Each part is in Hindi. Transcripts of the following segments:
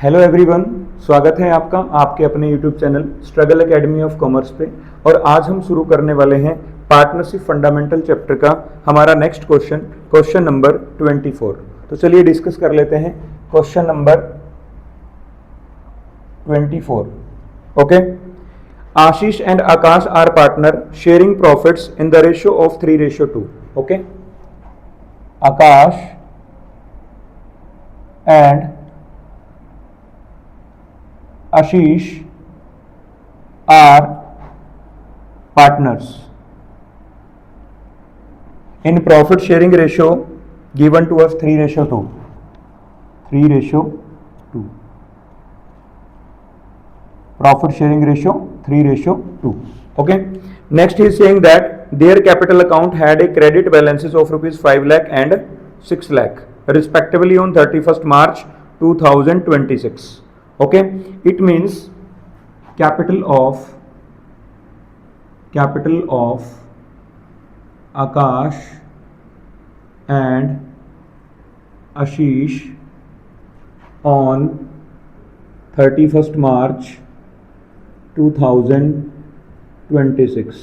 हेलो एवरीवन, स्वागत है आपका आपके अपने YouTube channel struggle academy of commerce पे। और आज हम शुरू करने वाले हैं पार्टनरशिप फंडामेंटल चैप्टर का हमारा नेक्स्ट क्वेश्चन नंबर 24। तो चलिए डिस्कस कर लेते हैं question number 24। Okay, Ashish and Akash are partner sharing profits in the ratio of 3:2। Okay, Akash and Ashish are partners in profit sharing ratio given to us 3:2. 3:2. Profit sharing ratio 3:2. Okay. Next he is saying that their capital account had a credit balances of rupees 5 lakh and 6 lakh respectively on 31st March 2026. Okay, it means capital of Akash and Ashish on 31st March 2026.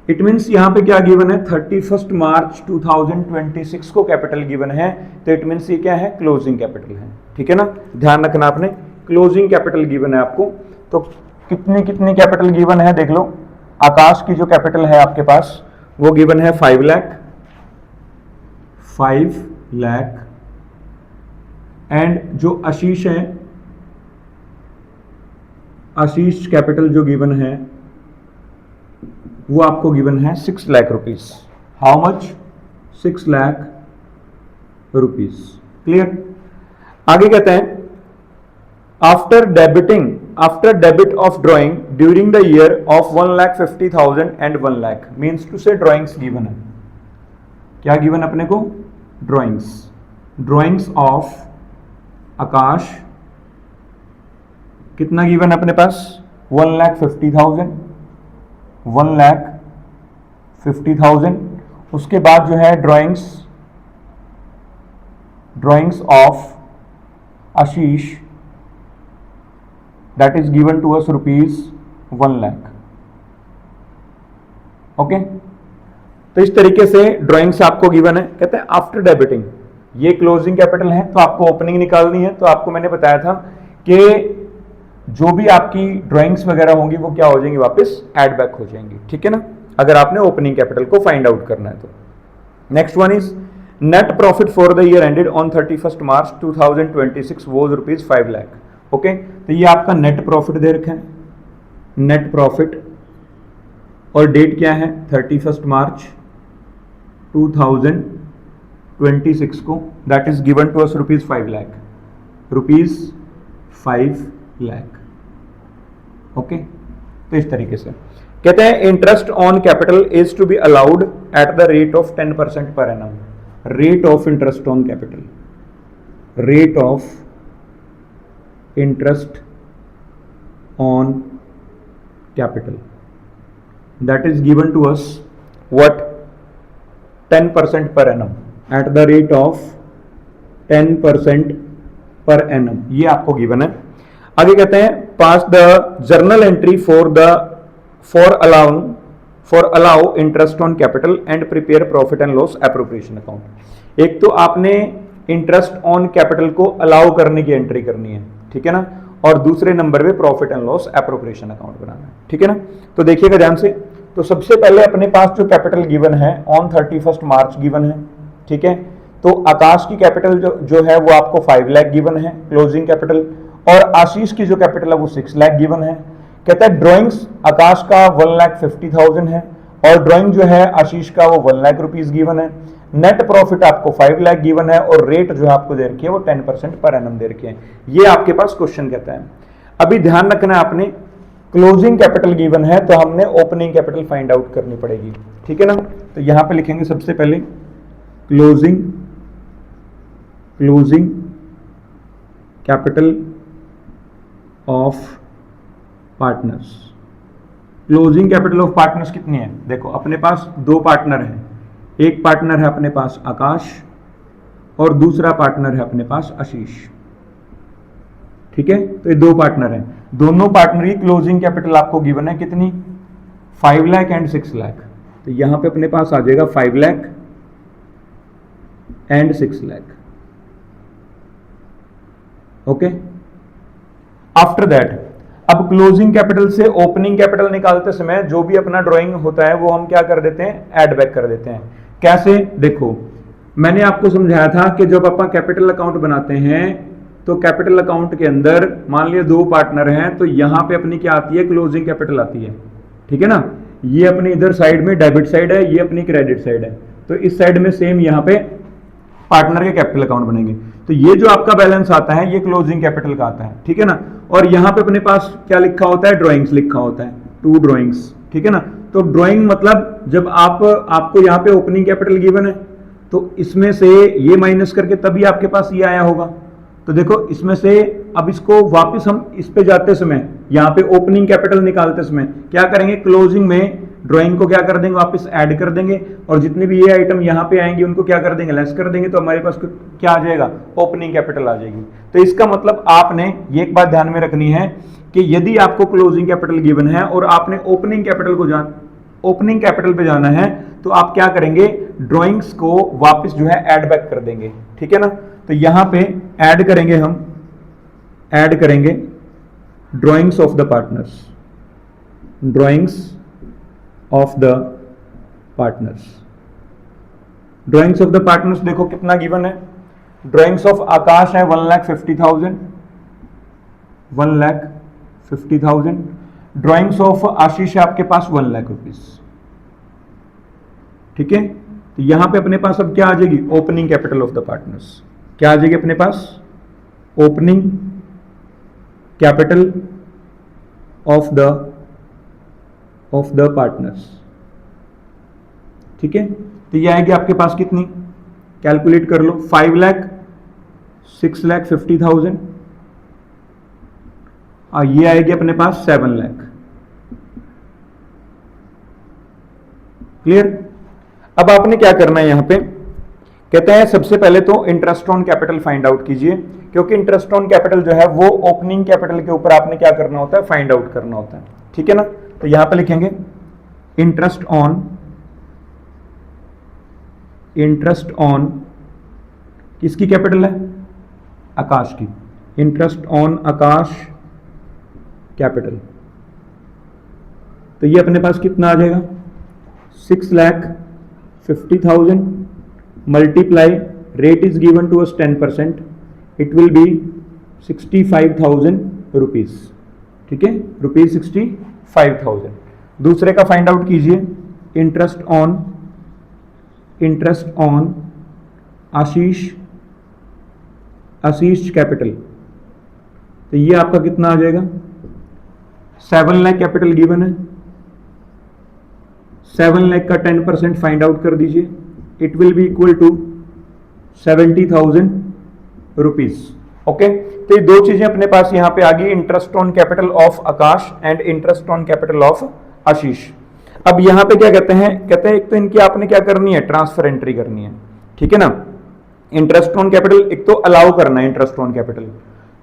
It means यहाँ पे क्या गिवन है, 31st मार्च 2026 को कैपिटल गिवन है, तो इट मीन्स ये क्या है, क्लोजिंग कैपिटल है। ठीक है ना, ध्यान रखना आपने, क्लोजिंग कैपिटल गिवन है आपको। तो कितनी कितनी कैपिटल गिवन है देख लो। आकाश की जो कैपिटल है आपके पास वो गिवन है 5 लाख एंड जो आशीष है, आशीष कैपिटल जो गिवन है वो आपको गिवन है 6 lakh rupees. How much? 6 lakh rupees. Clear. आगे कहते हैं after debit of drawing during the year of 1,50,000 and 1 lakh means to say drawings given है। क्या गिवन अपने को? ड्रॉइंग्स ऑफ आकाश कितना गिवन अपने पास? 1,50,000 1,50,000। उसके बाद जो है drawings of Ashish that is given to us rupees 1 lakh. Okay, तो इस तरीके से ड्रॉइंग्स आपको गिवन है। कहते हैं आफ्टर डेबिटिंग, ये क्लोजिंग कैपिटल है तो आपको ओपनिंग निकालनी है। तो आपको मैंने बताया था कि जो भी आपकी ड्राइंग्स वगैरह होंगी वो क्या हो जाएंगी, वापस ऐड बैक हो जाएंगी। ठीक है ना, अगर आपने ओपनिंग कैपिटल को फाइंड आउट करना है तो। Next one is net profit for the year ended on 31st March 2026 was rupees 5 lakh. Okay, तो ये आपका नेट प्रॉफिट दे रखा है, नेट प्रॉफिट, और डेट क्या है 31st मार्च 2026 को, that is given to us rupees 5 lakh, rupees 5 lakh. Okay, तो इस तरीके से कहते हैं interest on capital is to be allowed at the rate of 10% per annum. Rate of interest on capital, rate of interest on capital that is given to us what 10% per annum, at the rate of 10% per annum, ये आपको गिवन है। आगे कहते हैं pass the journal entry for allow interest on capital and prepare profit and loss appropriation account. एक तो आपने इंटरेस्ट ऑन कैपिटल को अलाउ करने की एंट्री करनी है, ठीक है ना, और दूसरे नंबर पे profit and loss appropriation account बनाना है। ठीक है ना, तो देखिएगा ध्यान से। तो सबसे पहले अपने पास जो कैपिटल गिवन है ऑन 31st मार्च गिवन है। ठीक है, तो आकाश की कैपिटल जो है वो आपको 5 लाख गिवन है क्लोजिंग कैपिटल, और आशीष की जो कैपिटल है वो 6 लाख गिवन है। कहता है ड्राइंग्स आकाश का 1,50,000 है और ड्राइंग जो है आशीष का वो 1 लाख रुपीज गिवन है। नेट प्रॉफिट आपको 5 लाख गिवन है और रेट जो है आपको दे रखी है वो 10% पर एनम दे रखी है। ये आपके पास क्वेश्चन कहता है। अभी ध्यान रखना है आपने, क्लोजिंग कैपिटल गिवन है तो हमने ओपनिंग कैपिटल फाइंड आउट करनी पड़ेगी। ठीक है ना, तो यहां पे लिखेंगे सबसे पहले closing capital of partners. Closing capital of partners कितनी है? देखो अपने पास 2 पार्टनर हैं, एक पार्टनर है अपने पास आकाश और दूसरा पार्टनर है अपने पास आशीष। ठीक है, तो ये दो पार्टनर हैं, दोनों पार्टनर की क्लोजिंग कैपिटल आपको गिवन है कितनी, 5 लाख एंड 6 लाख। तो यहां पे अपने पास आ जाएगा 5 lakh and 6 lakh. Okay, after that अब क्लोजिंग कैपिटल से ओपनिंग कैपिटल निकालते समय जो भी अपना ड्राइंग होता है वो हम क्या कर देते हैं, ऐड बैक कर देते हैं। कैसे, देखो मैंने आपको समझाया था कि जब अपन कैपिटल अकाउंट बनाते हैं तो कैपिटल अकाउंट के अंदर मान लिया दो पार्टनर हैं, तो यहां पे अपनी क्या आती है, क्लोजिंग कैपिटल आती है, ठीक है ना। ये अपनी इधर साइड में डेबिट साइड है, ये अपनी क्रेडिट साइड है, तो इस साइड में सेम यहां पे पार्टनर के कैपिटल अकाउंट बनेंगे। तो ये जो आपका बैलेंस आता है ये क्लोजिंग कैपिटल का आता है, ठीक है ना। और यहां पे अपने पास क्या लिखा होता है, ड्राइंग्स लिखा होता है, 2 ड्राइंग्स, ठीक है ना। तो ड्राइंग मतलब जब आपको यहां पे ओपनिंग कैपिटल गिवन है तो इसमें से ये माइनस करके तभी आपके पास ये आया होगा। तो देखो इसमें से अब इसको वापस हम इस पे जाते समय यहां पे ओपनिंग कैपिटल निकालते समय क्या करेंगे, क्लोजिंग में ड्राइंग को क्या कर देंगे, वापस ऐड कर देंगे, और जितने भी ये आइटम यहां पे आएंगे उनको क्या कर देंगे, लेस कर देंगे, तो हमारे पास क्या आ जाएगा, ओपनिंग कैपिटल आ जाएगी। तो इसका मतलब आपने ये एक बात ध्यान में रखनी है कि यदि आपको क्लोजिंग कैपिटल गिवन है और आपने ओपनिंग कैपिटल पे जाना है तो आप क्या करेंगे, ड्राइंग्स को वापस जो है ऐड बैक कर देंगे, ठीक है ना। तो यहां पे ऐड करेंगे, हम ऐड करेंगे drawings of the partners, drawings of the partners. Drawings of the partners देखो कितना गिवन है, ड्राइंग्स ऑफ आकाश है 1,50,000, 1,50,000। ड्राइंग्स ऑफ आशीष है आपके पास 1 लाख रुपीज, ठीक है। तो यहां पे अपने पास अब क्या आ जाएगी, opening capital of the partners, क्या आ जाएगी अपने पास, opening capital of the partners, ठीक है। तो ये आएगी आपके पास कितनी, कैलकुलेट कर लो, 5 लाख, 6,50,000, और ये आएगी अपने पास 7 लाख। क्लियर। अब आपने क्या करना है, यहां पे कहते हैं सबसे पहले तो interest on capital find out कीजिए, क्योंकि इंटरेस्ट ऑन कैपिटल जो है वो ओपनिंग कैपिटल के ऊपर आपने क्या करना होता है, फाइंड आउट करना होता है, ठीक है ना। तो यहां पे लिखेंगे इंटरेस्ट ऑन किसकी कैपिटल है, आकाश की, इंटरेस्ट ऑन आकाश कैपिटल। तो ये अपने पास कितना आ जाएगा, 6,50,000 multiply, rate is given to us 10%, it will be 65,000 rupees, ठीक है, रुपीज 65,000। दूसरे का फाइंड आउट कीजिए, इंटरेस्ट ऑन आशीष कैपिटल। तो ये आपका कितना आ जाएगा, 7 लाख कैपिटल गिवन है, 7 लाख का 10% फाइंड आउट कर दीजिए, it will be equal to 70,000 rupees. Okay, तो ये दो चीजें अपने पास यहां पे आ गई, interest on capital of Akash and interest on capital of Ashish. अब यहां पे क्या कहते हैं, एक तो इनकी आपने क्या करनी है, ट्रांसफर एंट्री करनी है, ठीक है ना। इंटरेस्ट ऑन कैपिटल एक तो अलाउ करना है, इंटरेस्ट ऑन कैपिटल।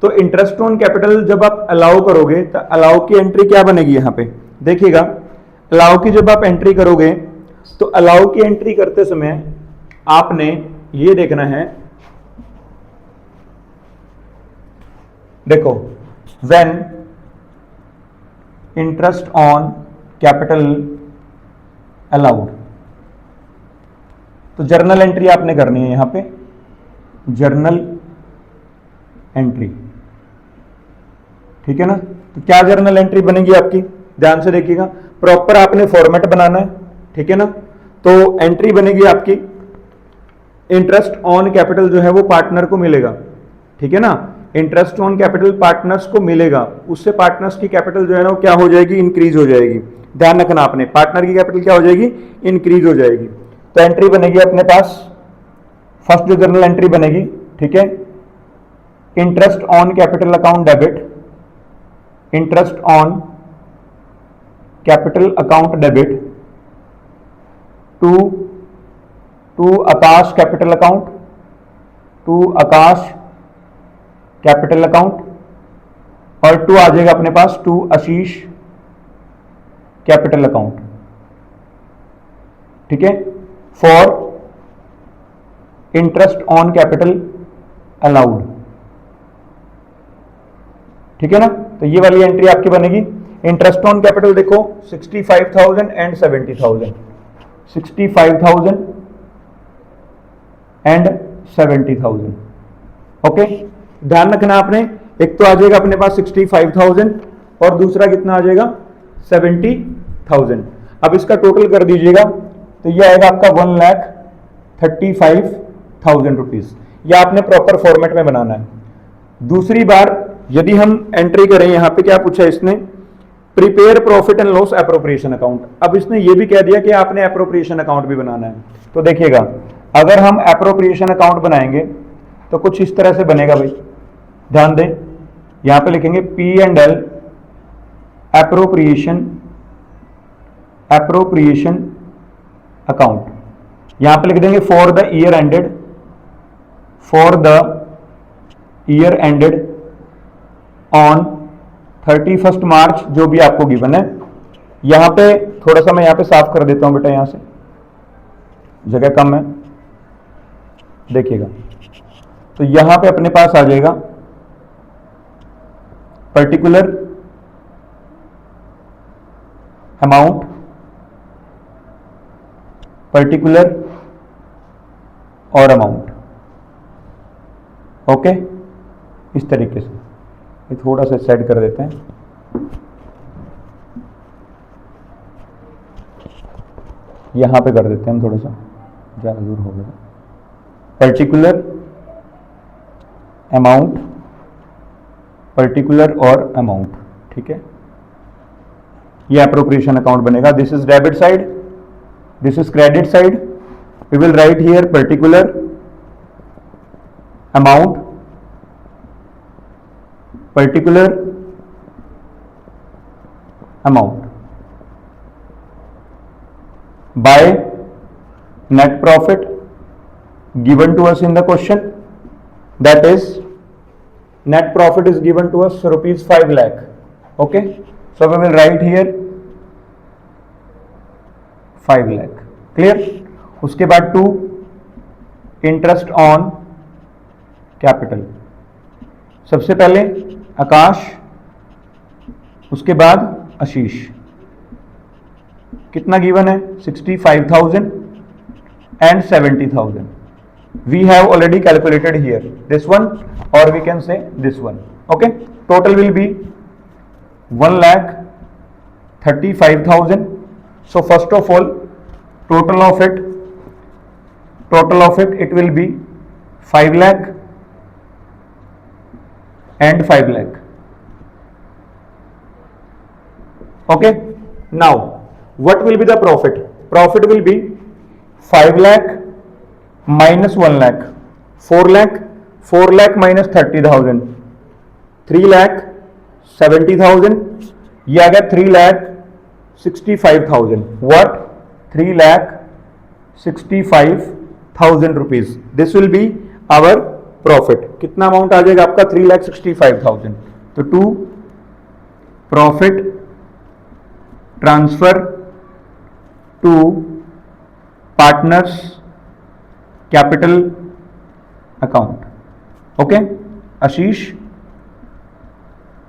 तो इंटरेस्ट ऑन कैपिटल जब आप अलाउ करोगे तो अलाउ की एंट्री क्या बनेगी, यहां पे देखिएगा, अलाउ की जब आप एंट्री करोगे तो अलाउ की एंट्री करते समय आपने ये देखना है, देखो when interest on capital allowed, तो जर्नल एंट्री आपने करनी है, यहां पे जर्नल एंट्री, ठीक है ना। तो क्या जर्नल एंट्री बनेगी आपकी, ध्यान से देखिएगा, प्रॉपर आपने फॉर्मेट बनाना है, ठीक है ना। तो एंट्री बनेगी आपकी, इंटरेस्ट ऑन कैपिटल जो है वो पार्टनर को मिलेगा, ठीक है ना, इंटरेस्ट ऑन कैपिटल पार्टनर्स को मिलेगा, उससे पार्टनर्स की कैपिटल जो है ना वो क्या हो जाएगी, इंक्रीज हो जाएगी। ध्यान रखना आपने, पार्टनर की कैपिटल क्या हो जाएगी, इंक्रीज हो जाएगी। तो एंट्री बनेगी अपने पास, फर्स्ट जो जर्नल एंट्री बनेगी, ठीक है, interest on capital account debit, interest on capital account debit to Akash capital account, और 2 आ जाएगा अपने पास टू आशीष कैपिटल अकाउंट, ठीक है, for interest on capital allowed, ठीक है ना। तो ये वाली एंट्री आपकी बनेगी। इंटरेस्ट ऑन कैपिटल देखो 65,000 एंड 70,000, 65,000 एंड 70,000। ओके, ध्यान रखना आपने, एक तो आ जाएगा अपने पास 65,000 और दूसरा कितना आ जाएगा 70,000। अब इसका टोटल कर दीजिएगा तो ये आएगा आपका 1,35,000 रुपीज। यह आपने प्रॉपर फॉर्मेट में बनाना है। दूसरी बार यदि हम एंट्री करें, यहां पे क्या पूछा इसने, prepare profit and loss appropriation account. अब इसने ये भी कह दिया कि आपने एप्रोप्रिएशन अकाउंट भी बनाना है। तो देखिएगा, अगर हम एप्रोप्रिएशन अकाउंट बनाएंगे तो कुछ इस तरह से बनेगा भाई, ध्यान दें, यहां पे लिखेंगे P&L एप्रोप्रिएशन अकाउंट, यहां पे लिख देंगे for the year ended on 31 मार्च, जो भी आपको गिवन है। यहां पे थोड़ा सा मैं यहां पे साफ कर देता हूं बेटा, यहां से जगह कम है, देखिएगा। तो यहां पे अपने पास आ जाएगा पर्टिकुलर अमाउंट, पर्टिकुलर और अमाउंट। ओके, इस तरीके से ये थोड़ा सा सेट कर देते हैं। यहां पे कर देते हैं हम, थोड़ा सा ज्यादा दूर हो गया। पर्टिकुलर अमाउंट, पर्टिकुलर और अमाउंट, ठीक है। ये एप्रोप्रिएशन अकाउंट बनेगा। This is debit side, this is credit side. We will write here particular amount, particular amount by net profit given to us in the question, that is net profit is given to us rupees 5 lakh. Okay, so we will write here 5 lakh. Clear? उसके बाद 2 interest on capital, सबसे पहले आकाश, उसके बाद आशीष। कितना गिवन है 65,000 and 70,000. We have already calculated here this one, or we can say this one. Okay, total will be 1,35,000. So first of all, total of it it will be 5 lakh and 5 lakh. Okay, now what will be the profit? Profit will be 5 lakh minus 1 lakh, 4 lakh, 4 lakh minus 30,000, 3 lakh 70,000, ये आ गया 3 lakh 65,000. What? 3 lakh 65,000 rupees. This will be our profit. कितना अमाउंट आ जाएगा आपका 3 lakh 65,000. तो to profit transfer to partners capital account. Okay, Ashish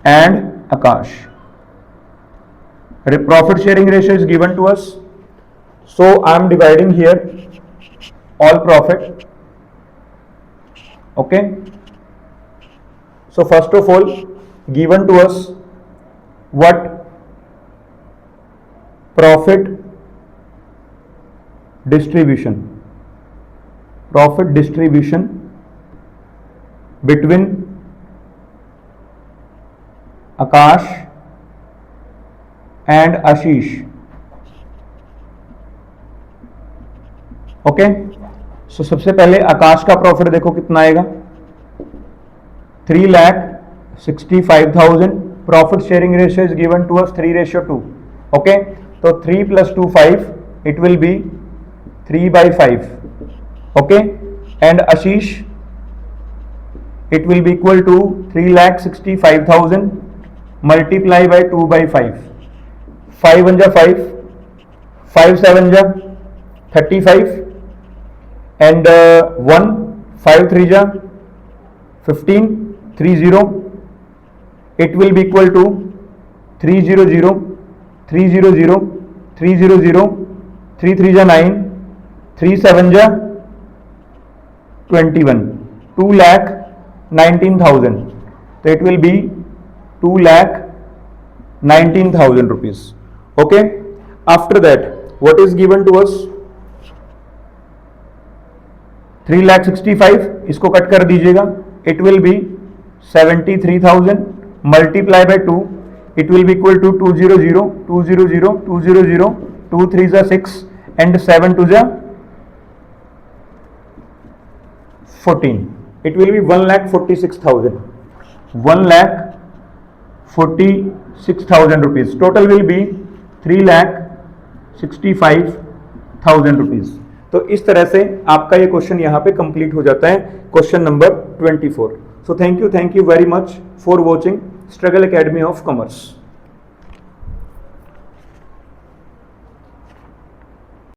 and Akash. Profit sharing ratio is given to us, so I am dividing here all profit. Okay, so first of all, given to us what? Profit distribution, profit distribution between Akash and Ashish. Okay, so सबसे पहले आकाश का प्रॉफिट देखो कितना आएगा 3,65,000. Profit sharing ratio is given to us 3:2. Okay, तो 3 + 2 5, it will be 3/5. Okay, and Ashish, it will be equal to 3,65,000 multiply by 2/5, 5 1 जा 5, 5 7 जा 35 and 1, 5 3 जा 15, 30, it will be equal to 300, 300, 300, 3 3 जा 9, 3 7 जा 21, 2,19,000. So it will be 2,19,000 rupees. Okay. After that, what is given to us? 3,65,000. इसको कट कर दीजिएगा. It will be 73,000 multiply by 2. It will be equal to 200, 200, 200, 2 3 जा 6 and 7 2 जा 14. It will be 1,46,000. 1,46,000 rupees. Total will be 3,65,000 rupees. तो इस तरह से आपका ये क्वेश्चन यहाँ पे कंप्लीट हो जाता है, question number 24. So thank you very much for watching struggle academy of commerce.